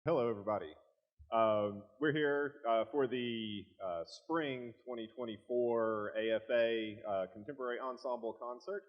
Hello, everybody. We're here for the spring 2024 AFA Contemporary Ensemble concert.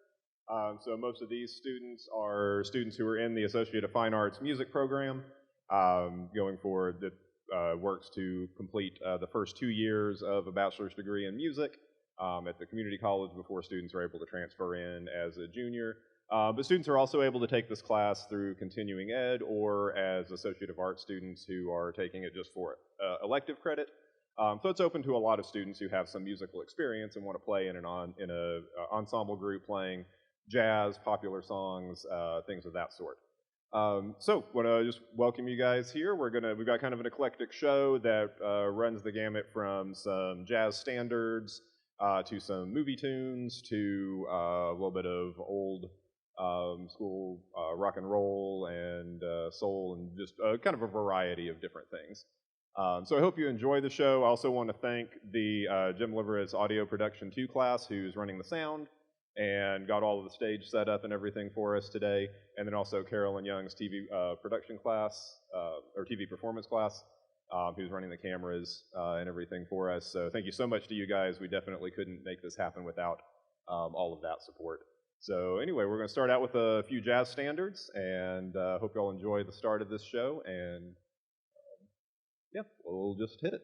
So most of these students are students who are in the Associate of Fine Arts music program, going forward that works to complete the first 2 years of a bachelor's degree in music at the community college before students are able to transfer in as a junior. But students are also able to take this class through continuing ed or as Associate of Arts students who are taking it just for elective credit. So it's open to a lot of students who have some musical experience and want to play in an ensemble group playing jazz, popular songs, things of that sort. So want to just welcome you guys here. We've got kind of an eclectic show that runs the gamut from some jazz standards to some movie tunes to a little bit of old school rock and roll and soul and just kind of a variety of different things. So I hope you enjoy the show. I also want to thank the Jim Liverett's Audio Production 2 class who's running the sound and got all of the stage set up and everything for us today, and then also Carolyn Young's TV production class, or TV performance class, who's running the cameras and everything for us. So thank you so much to you guys. We definitely couldn't make this happen without all of that support. So anyway, we're going to start out with a few jazz standards, and hope you all enjoy the start of this show, and yeah, we'll just hit it.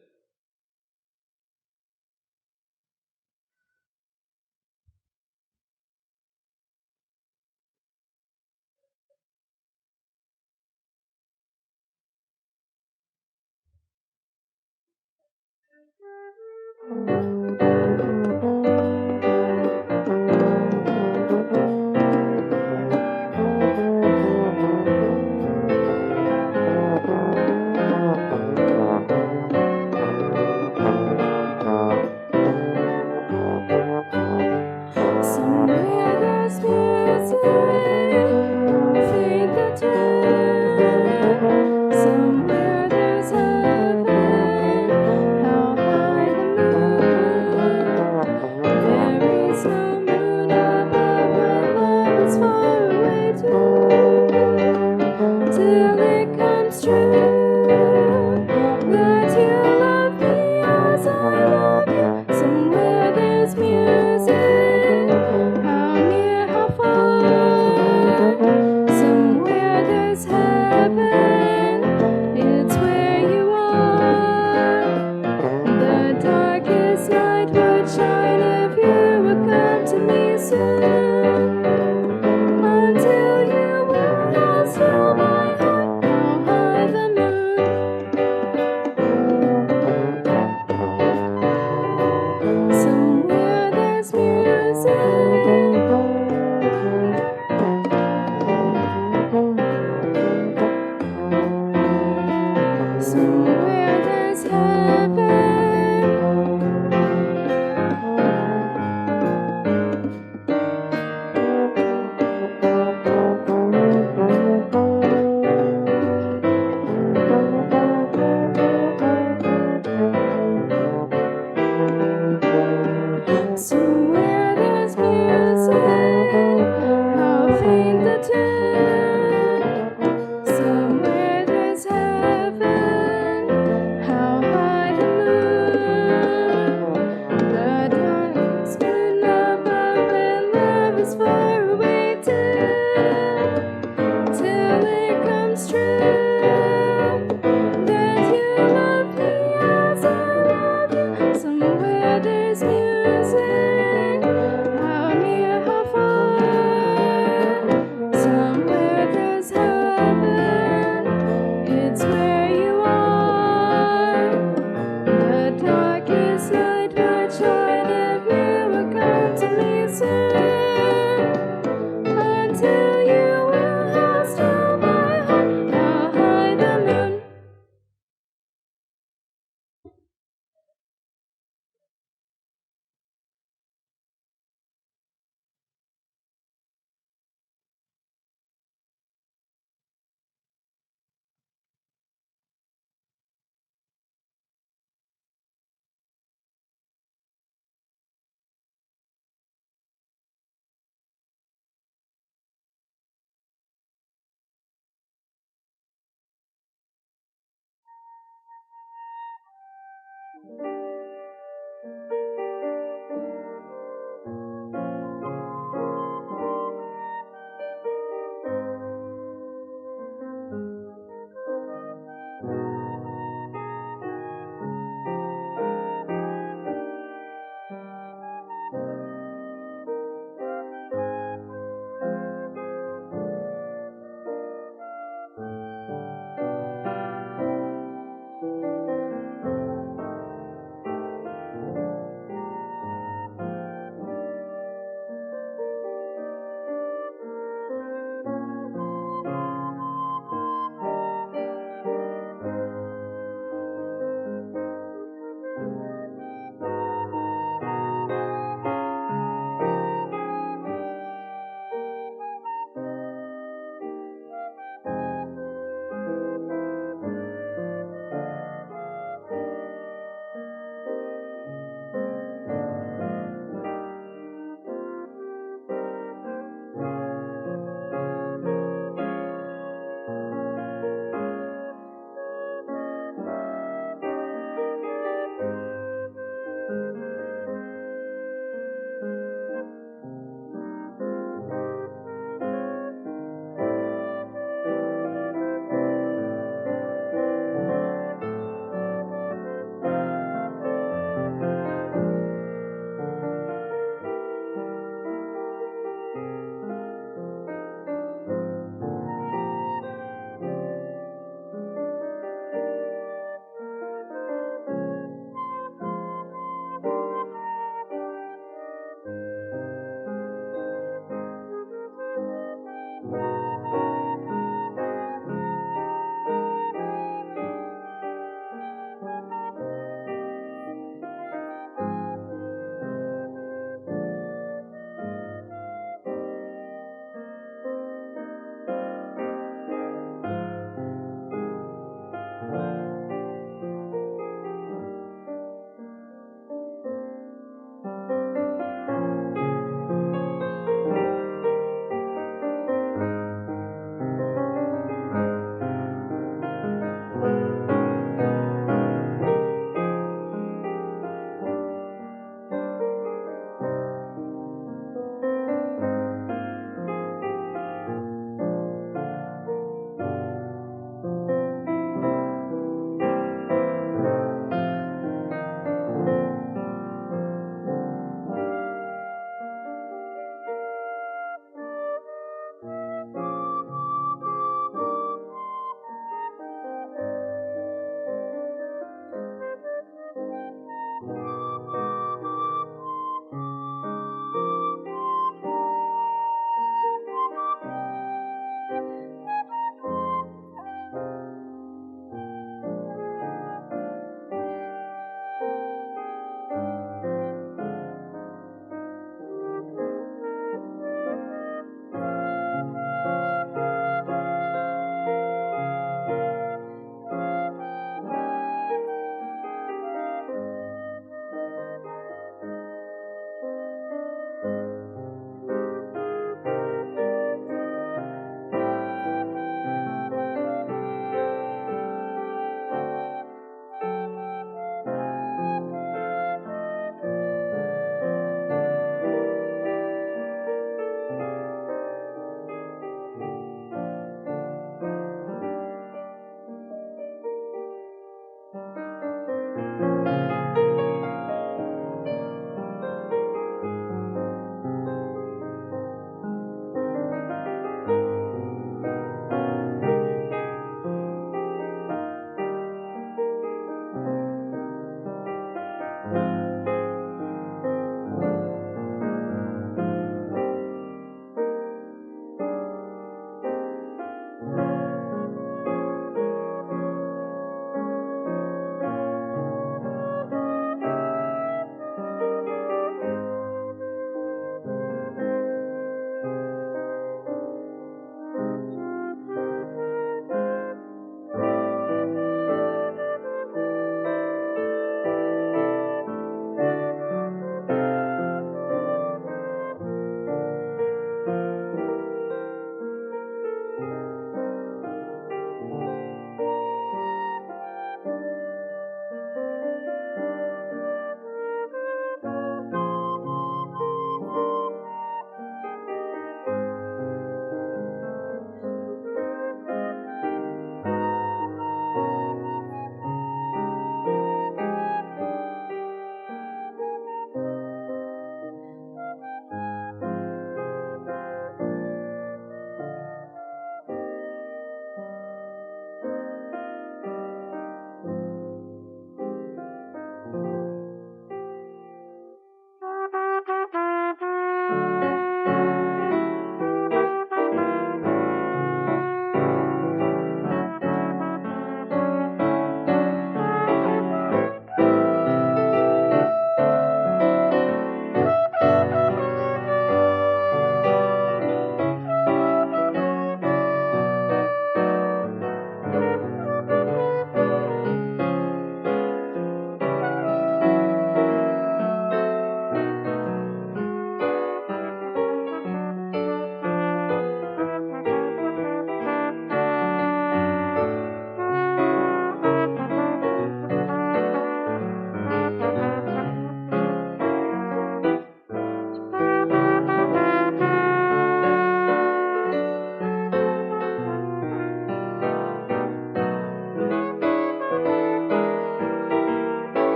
Until you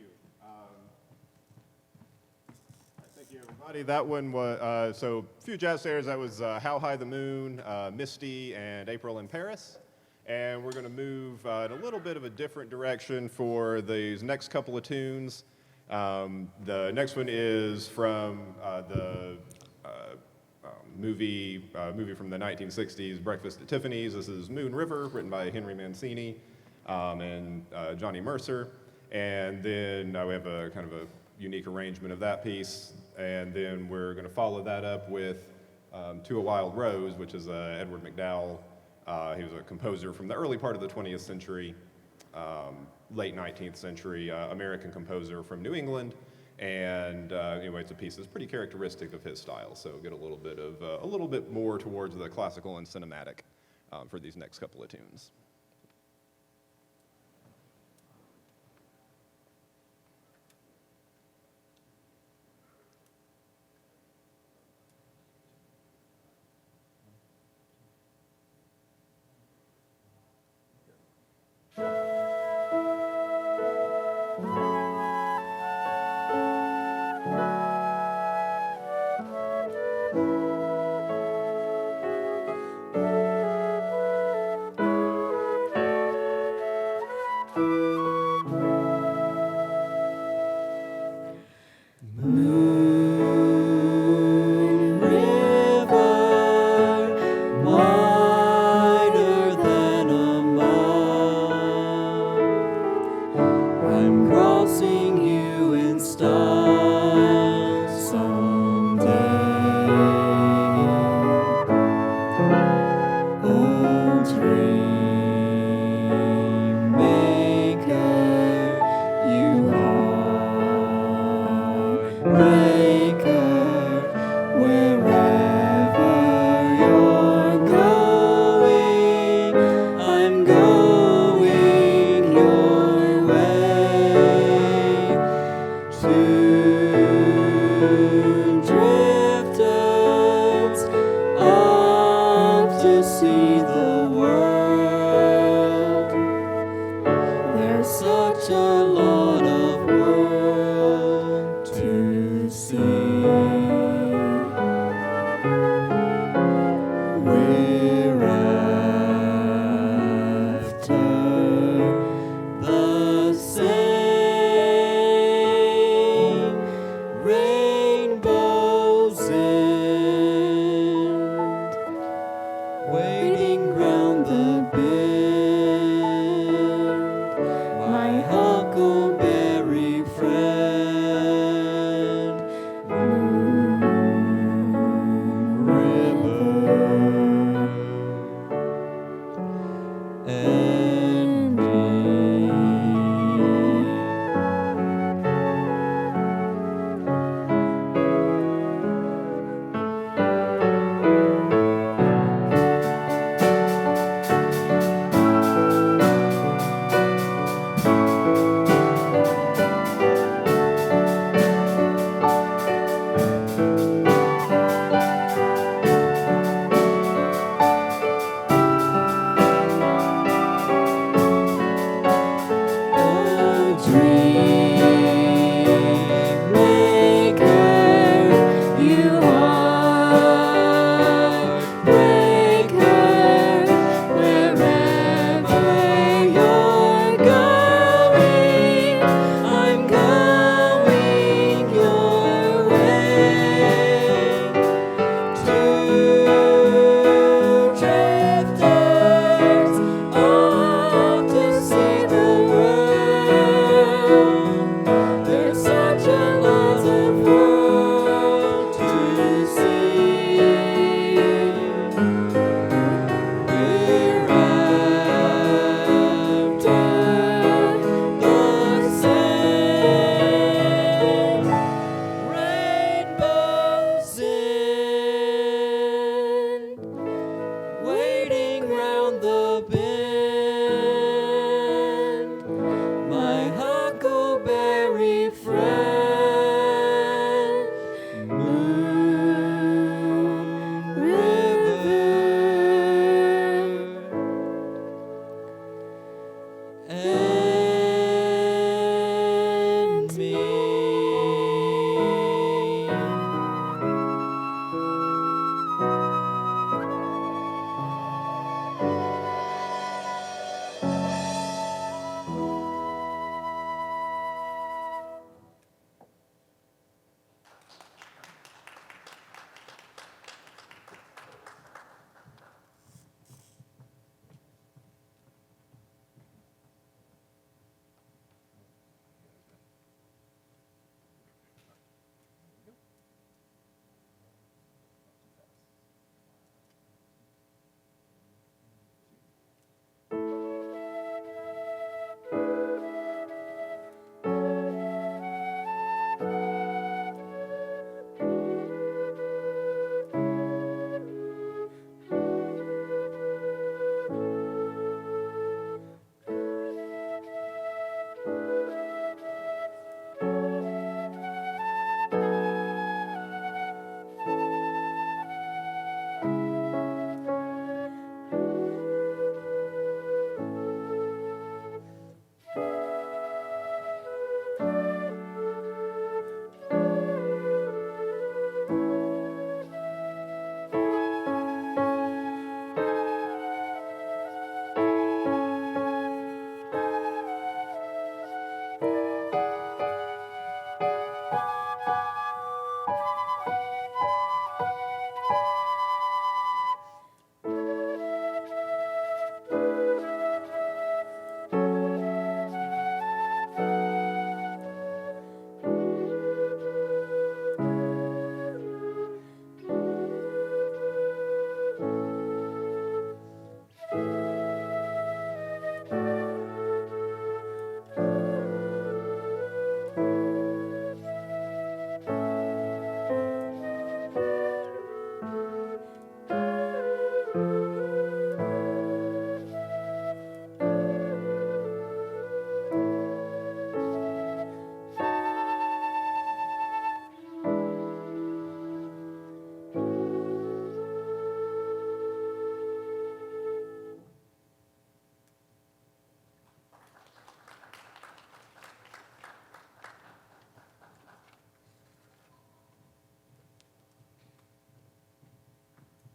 you. Thank you, everybody. That one was, so a few jazz airs. That was How High the Moon, Misty, and April in Paris. And we're going to move in a little bit of a different direction for these next couple of tunes. The next one is from the movie from the 1960s, Breakfast at Tiffany's. This is Moon River, written by Henry Mancini and Johnny Mercer. And then we have a kind of a unique arrangement of that piece. And then we're going to follow that up with To a Wild Rose, which is Edward MacDowell. He was a composer from the early part of the 20th century, late 19th century, American composer from New England. And anyway, it's a piece that's pretty characteristic of his style. So get a little bit more towards the classical and cinematic for these next couple of tunes.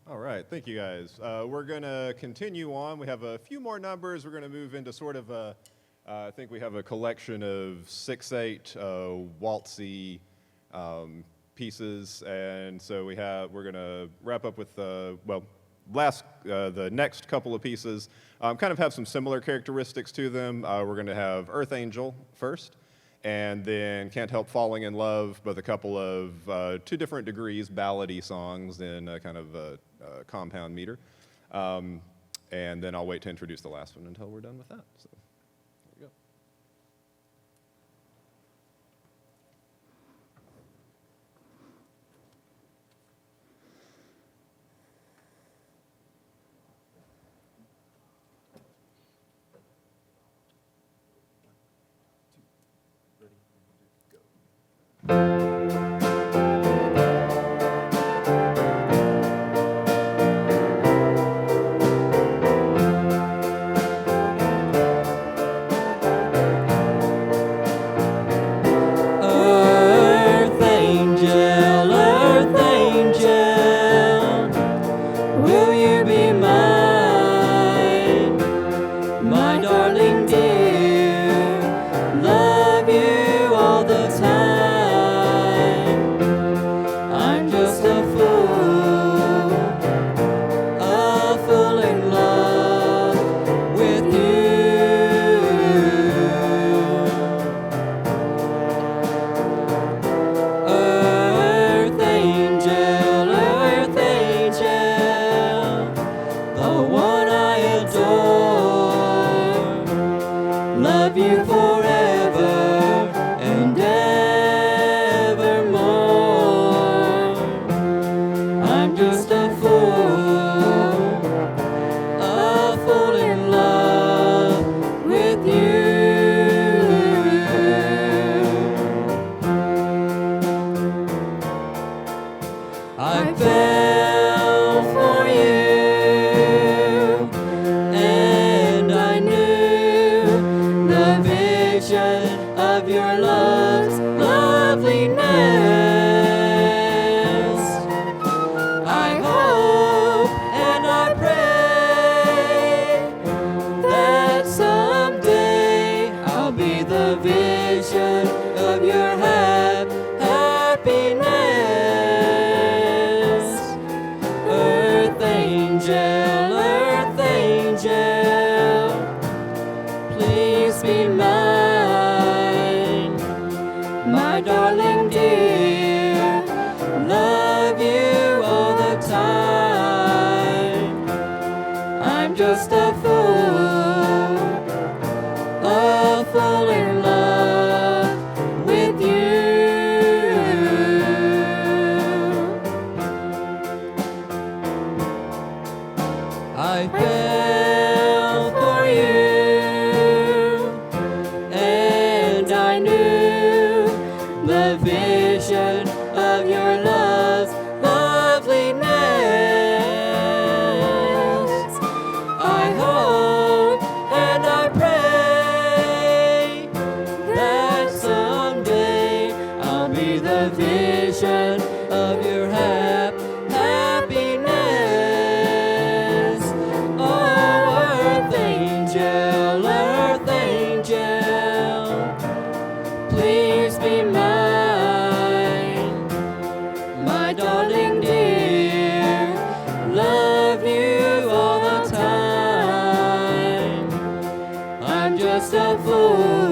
All right, thank you guys. We're going to continue on. We have a few more numbers. We're going to move into sort of a, I think we have a collection of 6/8 waltzy pieces, and so we're going to wrap up with the next couple of pieces. Kind of have some similar characteristics to them. We're going to have Earth Angel first, and then Can't Help Falling in Love, with a couple of, to different degrees, ballady songs in a kind of a compound meter. And then I'll wait to introduce the last one until we're done with that. So, there we go. darling dear, love you all the time. I'm just a fool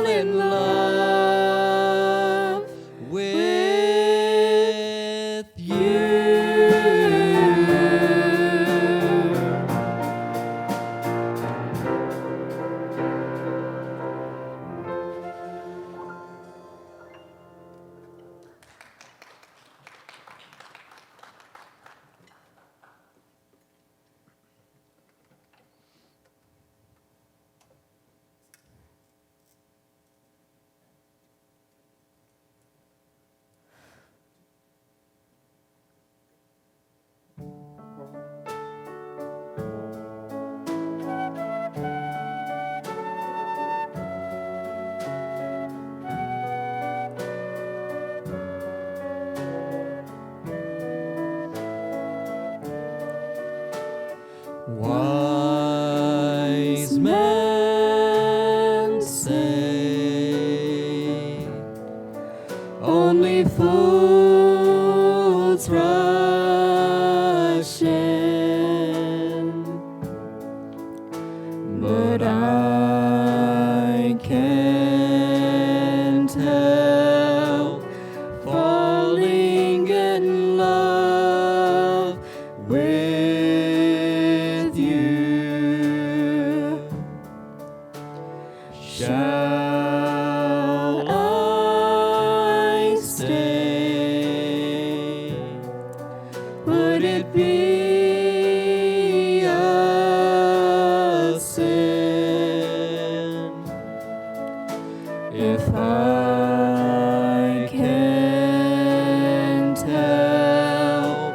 in love with you. Wise men say only fools rush in, but I can't help falling in love with you. Shall I stay? Would it be a sin if I can't help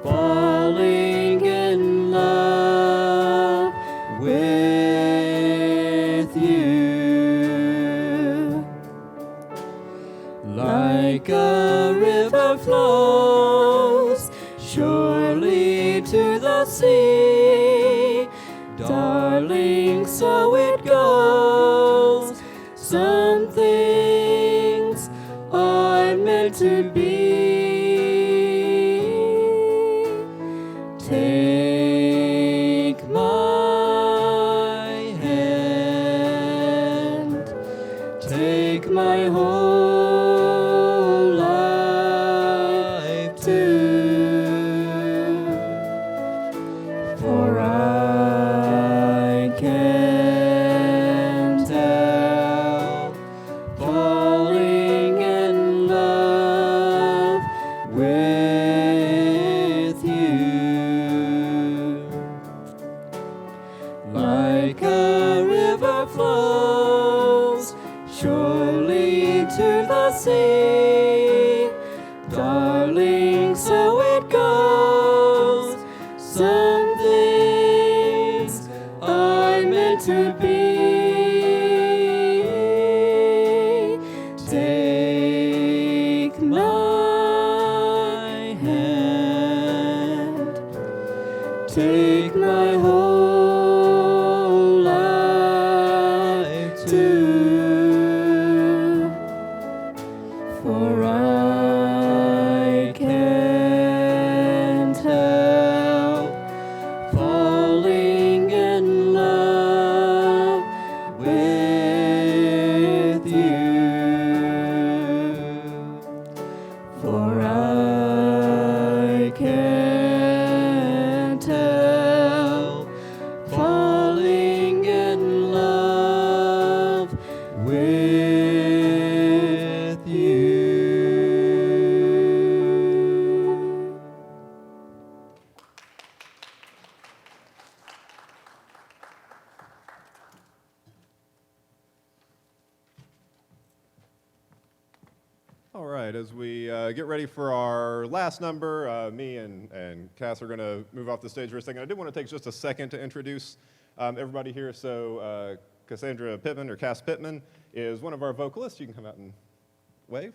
falling in love with you? Like a river flows surely to the sea, darling, so it goes. Some things are meant to be. Take my hand, take my whole life too, for I can't help falling in love with you. Like a river flows surely to the sea, darling, so it goes. Some things are meant to be. Take my hand, take my whole life too, for I can't help falling in love with you, for I can't help falling in love with you. All right, as we get ready for our last number, me and Cass are going to move off the stage for a second. I did want to take just a second to introduce everybody here. So Cassandra Pittman, or Cass Pittman, is one of our vocalists. You can come out and wave.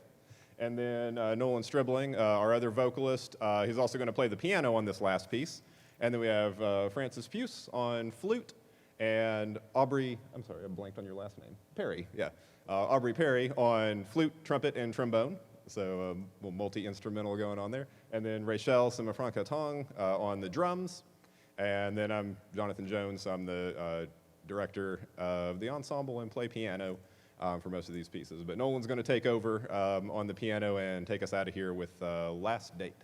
And then Nolan Stribling, our other vocalist, he's also going to play the piano on this last piece. And then we have Francis Puce on flute, and Aubrey, I'm sorry, I blanked on your last name, Perry, yeah, Aubrey Perry on flute, trumpet, and trombone. So a little multi-instrumental going on there. And then Rachel Simafranca Tong on the drums. And then I'm Jonathan Jones. I'm the director of the ensemble and play piano for most of these pieces. But Nolan's going to take over on the piano and take us out of here with Last Date.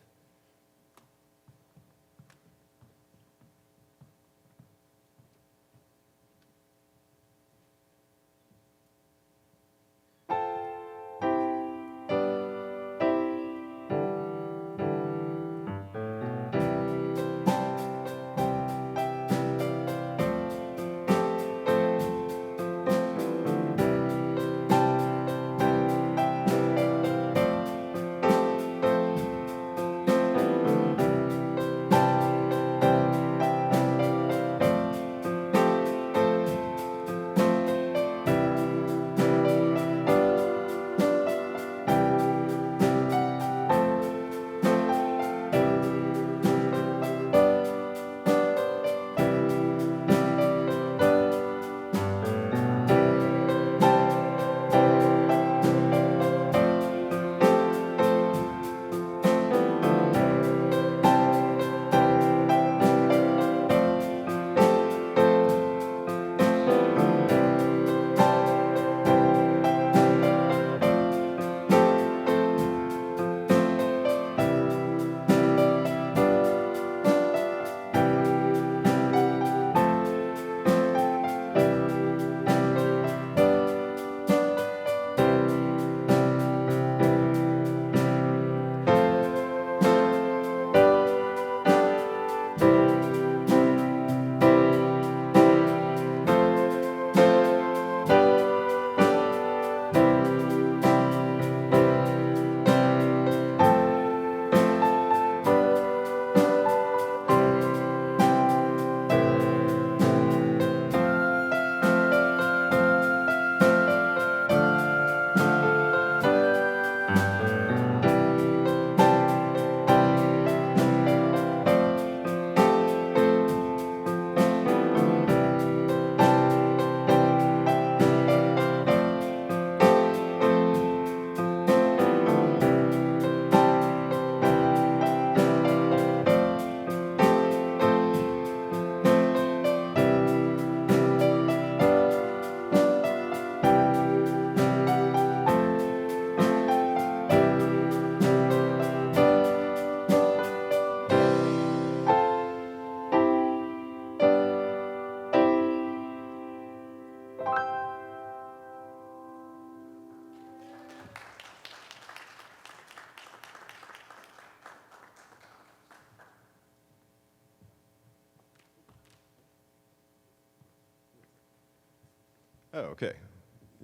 Oh, okay.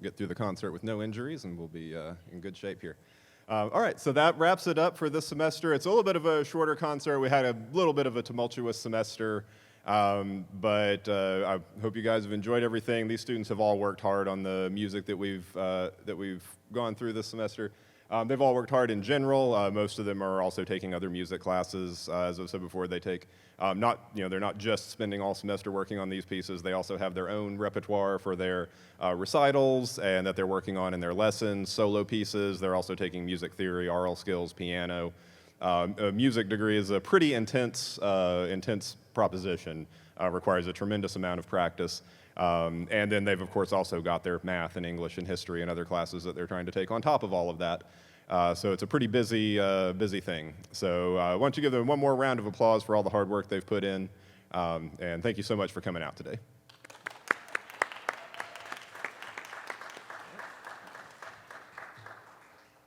Get through the concert with no injuries, and we'll be in good shape here. All right, so that wraps it up for this semester. It's a little bit of a shorter concert. We had a little bit of a tumultuous semester, but I hope you guys have enjoyed everything. These students have all worked hard on the music that we've gone through this semester. They've all worked hard in general. Most of them are also taking other music classes. As I've said before, they take they're not just spending all semester working on these pieces. They also have their own repertoire for their recitals and that they're working on in their lessons, solo pieces. They're also taking music theory, oral skills, piano. A music degree is a pretty intense proposition. Requires a tremendous amount of practice. And then they've, of course, also got their math and English and history and other classes that they're trying to take on top of all of that. So it's a pretty busy thing. So why don't you give them one more round of applause for all the hard work they've put in. And thank you so much for coming out today.